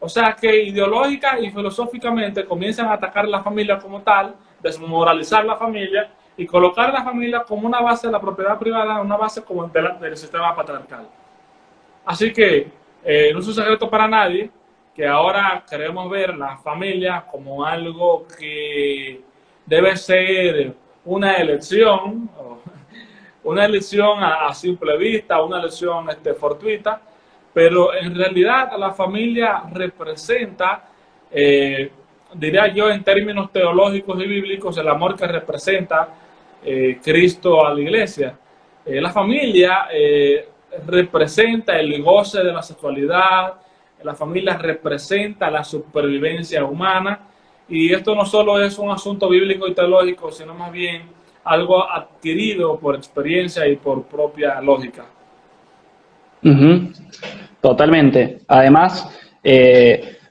O sea que ideológica y filosóficamente comienzan a atacar la familia como tal, desmoralizar la familia y colocar a la familia como una base de la propiedad privada, una base como del sistema patriarcal. Así que no es un secreto para nadie que ahora queremos ver la familia como algo que debe ser una elección, una elección a simple vista, una elección fortuita, pero en realidad la familia representa, diría yo en términos teológicos y bíblicos, el amor que representa Cristo a la iglesia. La familia representa el goce de la sexualidad, la familia representa la supervivencia humana, y esto no solo es un asunto bíblico y teológico, sino más bien algo adquirido por experiencia y por propia lógica. Uh-huh. Totalmente. Además,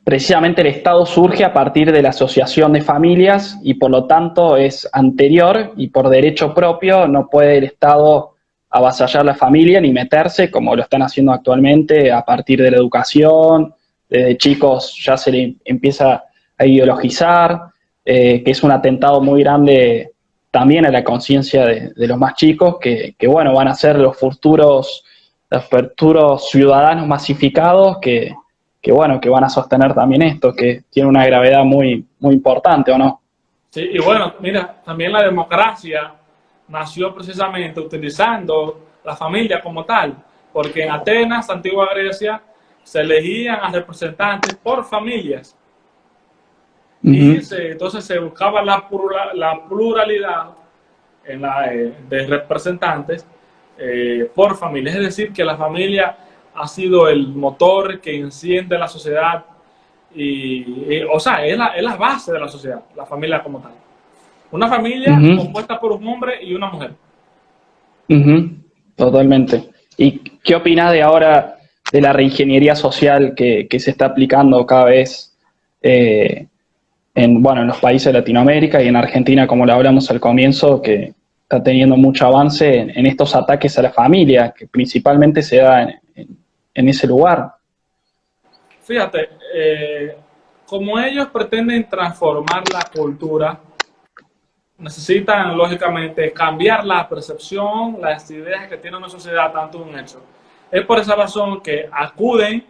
precisamente el Estado surge a partir de la asociación de familias y por lo tanto es anterior y por derecho propio no puede el Estado avasallar la familia ni meterse como lo están haciendo actualmente a partir de la educación. Desde chicos ya se le empieza a ideologizar, que es un atentado muy grande también a la conciencia de los más chicos, que bueno, van a ser los futuros ciudadanos masificados que bueno, que van a sostener también esto, que tiene una gravedad muy, muy importante, ¿o no? Sí, y bueno, mira, también la democracia nació precisamente utilizando la familia como tal, porque en Atenas, antigua Grecia, se elegían a representantes por familias. Y entonces se buscaba la pluralidad de representantes por familia. Es decir, que la familia ha sido el motor que enciende la sociedad o sea, es la base de la sociedad, la familia como tal. Una familia compuesta por un hombre y una mujer. Totalmente. ¿Y qué opinas de ahora de la reingeniería social que se está aplicando cada vez en los países de Latinoamérica y en Argentina, como lo hablamos al comienzo, que está teniendo mucho avance en estos ataques a la familia, que principalmente se da en ese lugar? Fíjate, como ellos pretenden transformar la cultura, necesitan, lógicamente, cambiar la percepción, las ideas que tiene una sociedad, tanto un hecho. Es por esa razón que acuden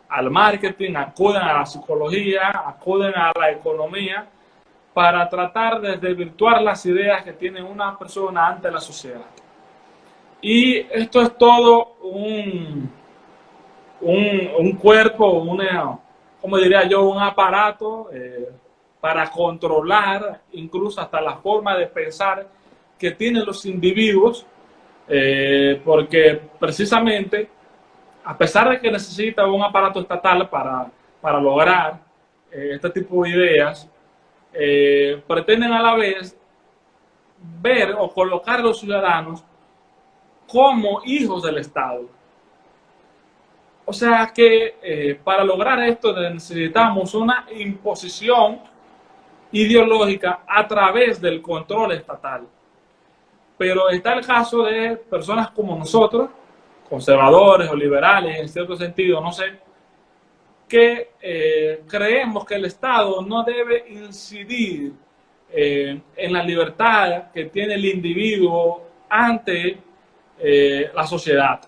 al marketing, acuden a la psicología, acuden a la economía, para tratar de desvirtuar las ideas que tiene una persona ante la sociedad. Y esto es todo un cuerpo, como diría yo, un aparato para controlar incluso hasta la forma de pensar que tienen los individuos, porque precisamente, a pesar de que necesita un aparato estatal para lograr este tipo de ideas, pretenden a la vez ver o colocar a los ciudadanos como hijos del Estado. O sea que para lograr esto necesitamos una imposición ideológica a través del control estatal. Pero está el caso de personas como nosotros, conservadores o liberales en cierto sentido, no sé, que creemos que el Estado no debe incidir en la libertad que tiene el individuo ante la sociedad.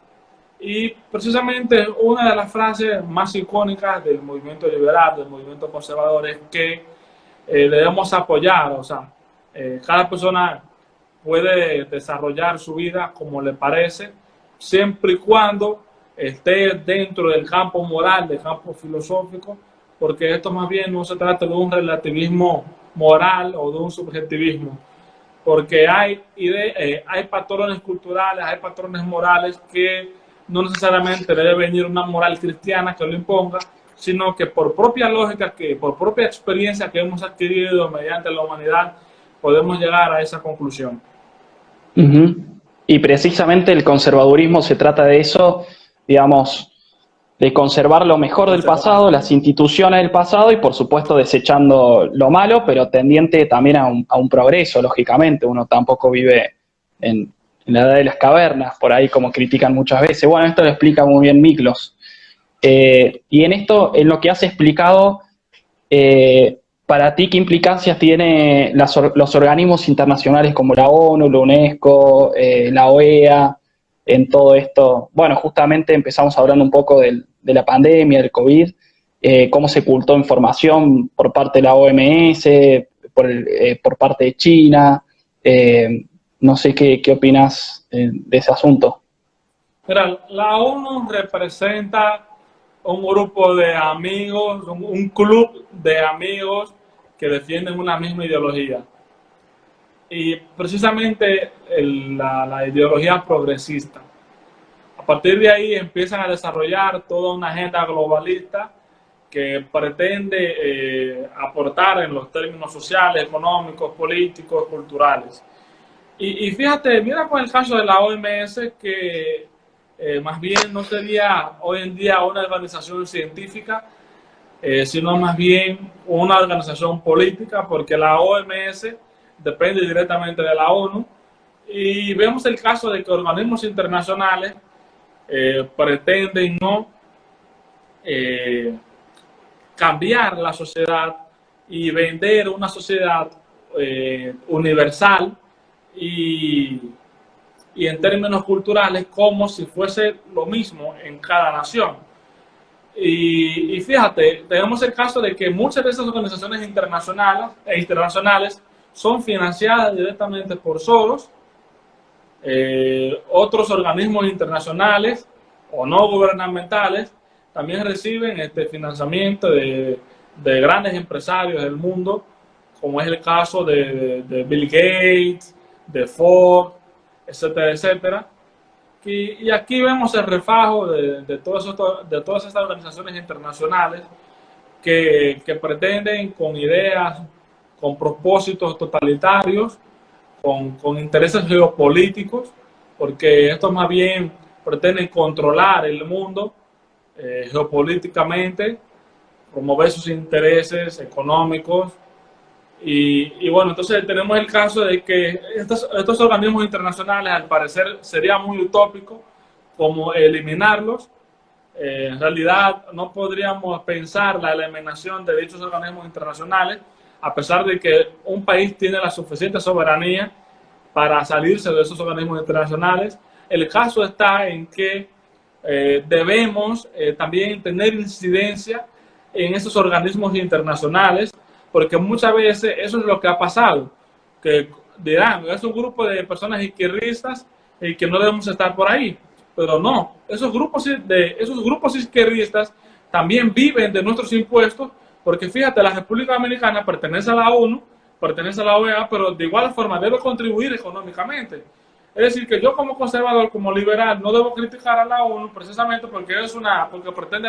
Y precisamente una de las frases más icónicas del movimiento liberal, del movimiento conservador, es que debemos apoyar, o sea, cada persona puede desarrollar su vida como le parece, siempre y cuando esté dentro del campo moral, del campo filosófico, porque esto más bien no se trata de un relativismo moral o de un subjetivismo, porque hay patrones culturales, hay patrones morales que no necesariamente debe venir una moral cristiana que lo imponga, sino que por propia lógica, que por propia experiencia que hemos adquirido mediante la humanidad, podemos llegar a esa conclusión. Y precisamente el conservadurismo se trata de eso, digamos, de conservar lo mejor del conservar. pasado, las instituciones del pasado y por supuesto desechando lo malo, pero tendiente también a un progreso, lógicamente. Uno tampoco vive en la edad de las cavernas, por ahí como critican muchas veces. Bueno, esto lo explica muy bien Miklos. Y en esto, en lo que has explicado, para ti, ¿qué implicancias tiene los organismos internacionales como la ONU, la UNESCO, la OEA, en todo esto? Bueno, justamente empezamos hablando un poco de la pandemia, del COVID, cómo se ocultó información por parte de la OMS, por parte de China. No sé qué opinas de ese asunto. Mira, la ONU representa un grupo de amigos, un club de amigos que defienden una misma ideología. Y precisamente la ideología progresista. A partir de ahí empiezan a desarrollar toda una agenda globalista que pretende aportar en los términos sociales, económicos, políticos, culturales. Y fíjate, mira con el caso de la OMS, que más bien no sería hoy en día una organización científica, sino más bien una organización política, porque la OMS depende directamente de la ONU. Y vemos el caso de que organismos internacionales pretenden no eh, cambiar la sociedad y vender una sociedad universal y, y en términos culturales como si fuese lo mismo en cada nación. Y fíjate, tenemos el caso de que muchas de esas organizaciones internacionales son financiadas directamente por Soros, otros organismos internacionales o no gubernamentales también reciben este financiamiento de grandes empresarios del mundo, como es el caso de Bill Gates, de Ford, etcétera, etcétera. Y aquí vemos el refajo de todas estas organizaciones internacionales que pretenden con ideas, con propósitos totalitarios, con intereses geopolíticos, porque estos más bien pretenden controlar el mundo geopolíticamente, promover sus intereses económicos. Y bueno, entonces tenemos el caso de que estos organismos internacionales, al parecer, sería muy utópico como eliminarlos. En realidad, no podríamos pensar la eliminación de dichos organismos internacionales, a pesar de que un país tiene la suficiente soberanía para salirse de esos organismos internacionales. El caso está en que debemos también tener incidencia en esos organismos internacionales, porque muchas veces eso es lo que ha pasado, que dirán, es un grupo de personas izquierdistas y que no debemos estar por ahí, pero no, esos grupos izquierdistas también viven de nuestros impuestos, porque fíjate, la República Dominicana pertenece a la ONU, pertenece a la OEA, pero de igual forma debe contribuir económicamente. Es decir, que yo como conservador, como liberal, no debo criticar a la ONU precisamente porque porque pretende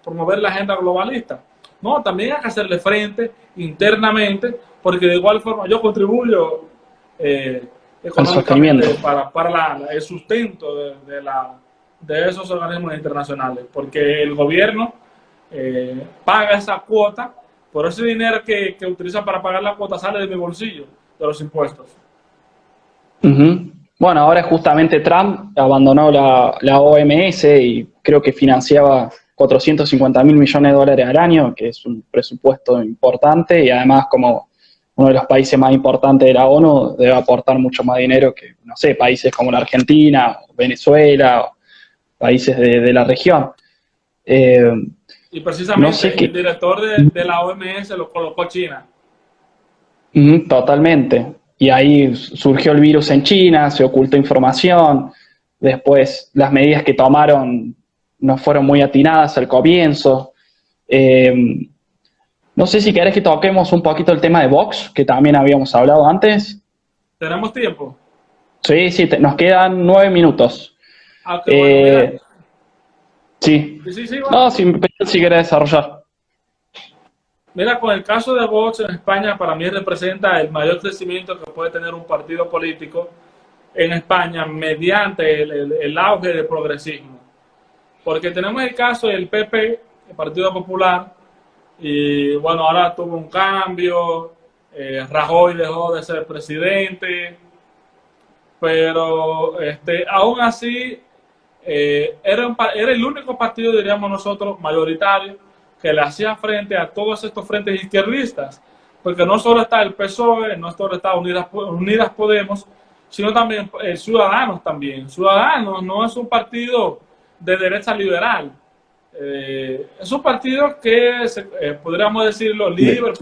promover la agenda globalista. No, también hay que hacerle frente internamente, porque de igual forma yo contribuyo El sostenimiento. económicamente para el sustento de esos organismos internacionales, porque el gobierno paga esa cuota, por ese dinero que utiliza para pagar la cuota sale de mi bolsillo, de los impuestos. Ujú. Bueno, ahora justamente Trump abandonó la OMS y creo que financiaba 450 mil millones de dólares al año, que es un presupuesto importante y además como uno de los países más importantes de la ONU debe aportar mucho más dinero que, no sé, países como la Argentina, o Venezuela, o países de la región. Eh, Y no sé precisamente el qué. director de la OMS lo colocó China. Totalmente. Y ahí surgió el virus en China, se ocultó información, después las medidas que tomaron no fueron muy atinadas al comienzo. Eh, no sé si querés que toquemos un poquito el tema de Vox, que también habíamos hablado antes. ¿Tenemos tiempo? Sí, sí, nos quedan 9 minutos. Aunque bueno, mira, Eh, sí. sí, sí, sí, va. No, si querés desarrollar. Mira, con el caso de Vox en España, para mí representa el mayor crecimiento que puede tener un partido político en España mediante el auge del progresismo. Porque tenemos el caso del PP, el Partido Popular, y bueno, ahora tuvo un cambio, Rajoy dejó de ser presidente, pero aún así era el único partido, diríamos nosotros, mayoritario, que le hacía frente a todos estos frentes izquierdistas, porque no solo está el PSOE, no solo está Unidas Podemos, sino también Ciudadanos también. Ciudadanos no es un partido de derecha liberal, es un partido que podríamos decirlo libre,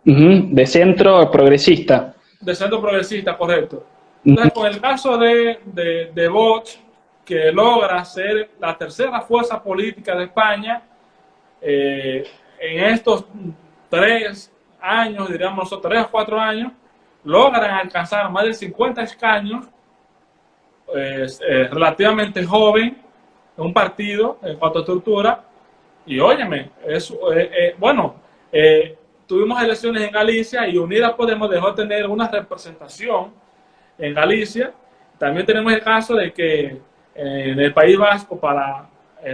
de centro progresista. de centro progresista, correcto. Entonces, con el caso de Vox, que logra ser la tercera fuerza política de España, en estos 3 años, diríamos nosotros, 3 o 4 años, logran alcanzar más de 50 escaños, relativamente joven, un partido en cuanto a estructura, y óyeme, tuvimos elecciones en Galicia y Unidas Podemos dejó de tener una representación en Galicia. También tenemos el caso de que en el País Vasco, para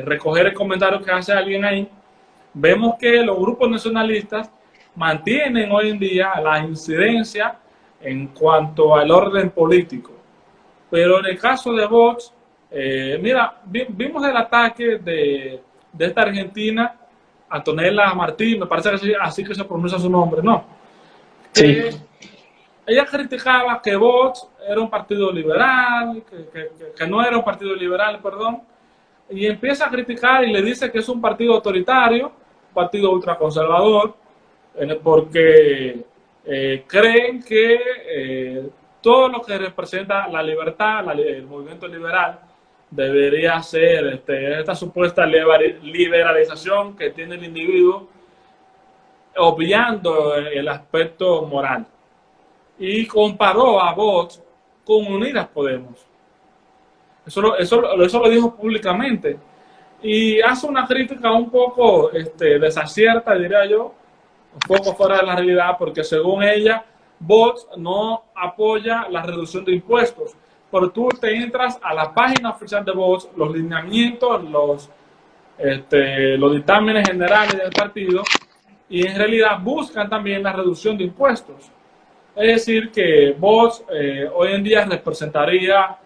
recoger el comentario que hace alguien ahí, vemos que los grupos nacionalistas mantienen hoy en día la incidencia en cuanto al orden político. Pero en el caso de Vox, mira, vimos el ataque de esta argentina, Antonella Martín, me parece que así que se pronuncia su nombre, ¿no? Sí. Ella criticaba que Vox era un partido liberal, que no era un partido liberal, perdón, y empieza a criticar y le dice que es un partido autoritario, un partido ultraconservador, porque creen que todo lo que representa la libertad, el movimiento liberal, debería ser esta supuesta liberalización que tiene el individuo, obviando el aspecto moral. Y comparó a Vox con Unidas Podemos. Eso lo dijo públicamente. Y hace una crítica un poco desacierta, diría yo, un poco fuera de la realidad, porque según ella, Vox no apoya la reducción de impuestos. Pero tú te entras a la página oficial de Vox, los lineamientos, los dictámenes generales del partido, y en realidad buscan también la reducción de impuestos. Es decir, que Vox hoy en día representaría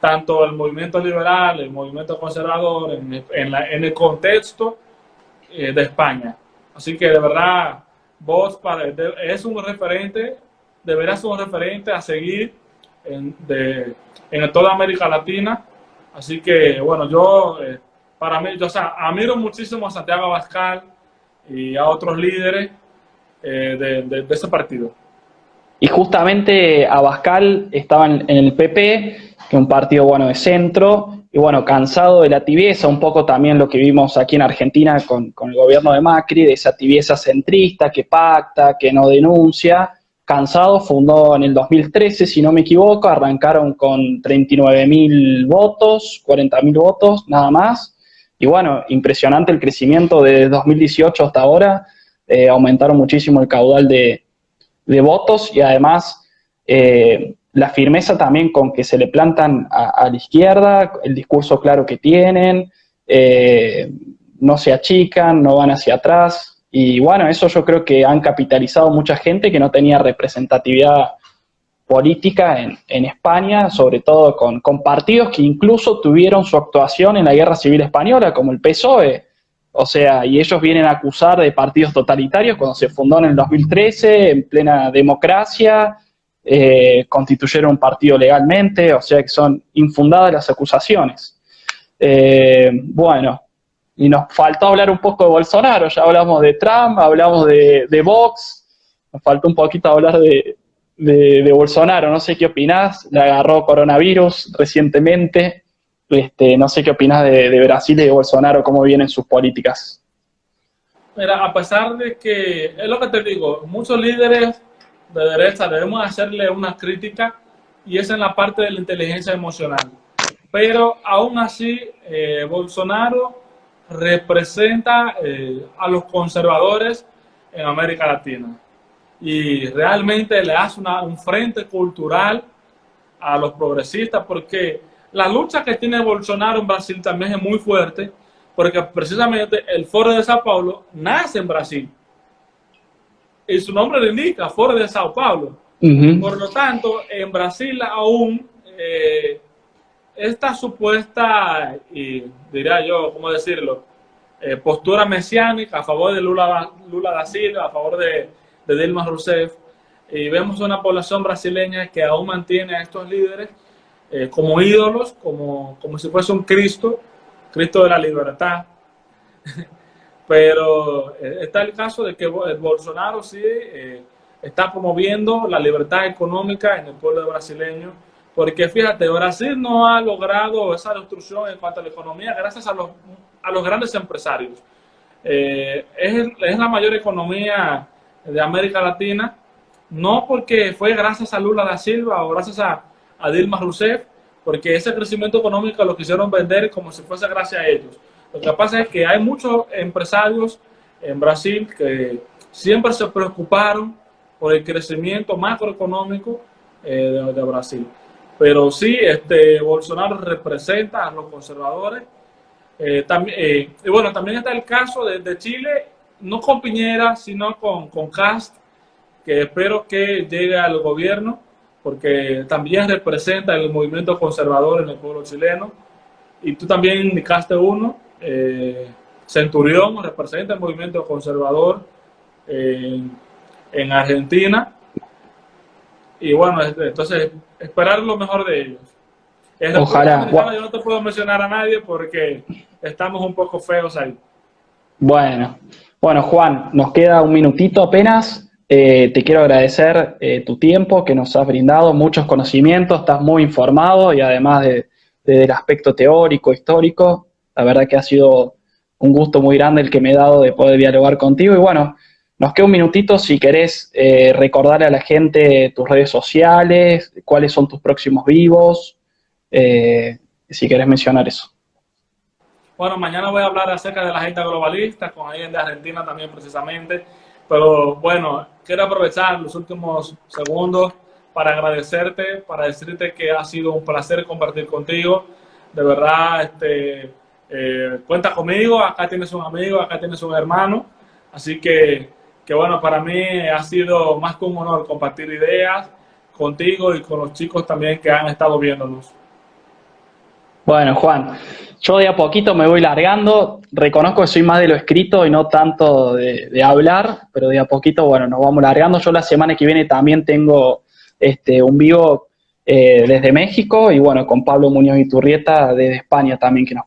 tanto el movimiento liberal, el movimiento conservador, en el contexto de España. Así que de verdad, Vox es un referente, deberá ser un referente a seguir en toda América Latina. Así que, bueno, yo admiro muchísimo a Santiago Abascal y a otros líderes de ese partido. Y justamente Abascal estaba en el PP, que es un partido, bueno, de centro, y bueno, cansado de la tibieza, un poco también lo que vimos aquí en Argentina con el gobierno de Macri, de esa tibieza centrista que pacta, que no denuncia. Cansado fundó en el 2013, si no me equivoco, arrancaron con 39.000 votos, 40.000 votos, nada más. Y bueno, impresionante el crecimiento desde 2018 hasta ahora. Aumentaron muchísimo el caudal de votos y además la firmeza también con que se le plantan a la izquierda, el discurso claro que tienen, no se achican, no van hacia atrás. Y bueno, eso yo creo que han capitalizado mucha gente que no tenía representatividad política en España, sobre todo con partidos que incluso tuvieron su actuación en la Guerra Civil Española, como el PSOE. O sea, y ellos vienen a acusar de partidos totalitarios cuando se fundó en el 2013, en plena democracia, constituyeron un partido legalmente, o sea que son infundadas las acusaciones. Bueno, y nos faltó hablar un poco de Bolsonaro, ya hablamos de Trump, hablamos de Vox, nos faltó un poquito hablar de Bolsonaro, no sé qué opinás, le agarró coronavirus recientemente. No sé qué opinas de Brasil y de Bolsonaro, cómo vienen sus políticas. Mira, a pesar de que, es lo que te digo, muchos líderes de derecha debemos hacerle una crítica, y es en la parte de la inteligencia emocional. Pero aún así, Bolsonaro representa a los conservadores en América Latina. Y realmente le hace un frente cultural a los progresistas, porque la lucha que tiene Bolsonaro en Brasil también es muy fuerte, porque precisamente el Foro de Sao Paulo nace en Brasil. Y su nombre lo indica, Foro de Sao Paulo. Por lo tanto, en Brasil aún esta supuesta, y diría yo, ¿cómo decirlo? Postura mesiánica a favor de Lula da Silva, a favor de Dilma Rousseff, y vemos una población brasileña que aún mantiene a estos líderes como ídolos, como si fuese un Cristo de la libertad. Pero está el caso de que Bolsonaro sí está promoviendo la libertad económica en el pueblo brasileño, porque fíjate, Brasil no ha logrado esa destrucción en cuanto a la economía gracias a los grandes empresarios. Es la mayor economía de América Latina, no porque fue gracias a Lula da Silva o gracias a Dilma Rousseff, porque ese crecimiento económico lo quisieron vender como si fuese gracias a ellos. Lo que pasa es que hay muchos empresarios en Brasil que siempre se preocuparon por el crecimiento macroeconómico de Brasil. Pero sí, Bolsonaro representa a los conservadores. Y bueno, también está el caso de Chile, no con Piñera, sino con Kast, que espero que llegue al gobierno, porque también representa el movimiento conservador en el pueblo chileno. Y tú también indicaste uno, Centurión, representa el movimiento conservador en Argentina. Y bueno, entonces esperar lo mejor de ellos. Ojalá. Yo no te puedo mencionar a nadie porque estamos un poco feos ahí. Bueno, Juan, nos queda un minutito apenas. Te quiero agradecer tu tiempo que nos has brindado, muchos conocimientos, estás muy informado y además del aspecto teórico, histórico, la verdad que ha sido un gusto muy grande el que me he dado de poder dialogar contigo. Y bueno, nos queda un minutito si querés recordarle a la gente tus redes sociales, cuáles son tus próximos vivos, si querés mencionar eso. Bueno, mañana voy a hablar acerca de la agenda globalista, con alguien de Argentina también precisamente, pero bueno, quiero aprovechar los últimos segundos para agradecerte, para decirte que ha sido un placer compartir contigo, de verdad, cuenta conmigo, acá tienes un amigo, acá tienes un hermano, así que bueno, para mí ha sido más que un honor compartir ideas contigo y con los chicos también que han estado viéndonos. Bueno, Juan, yo de a poquito me voy largando, reconozco que soy más de lo escrito y no tanto de hablar, pero de a poquito, bueno, nos vamos largando. Yo la semana que viene también tengo un vivo desde México y bueno, con Pablo Muñoz Iturrieta desde España también que nos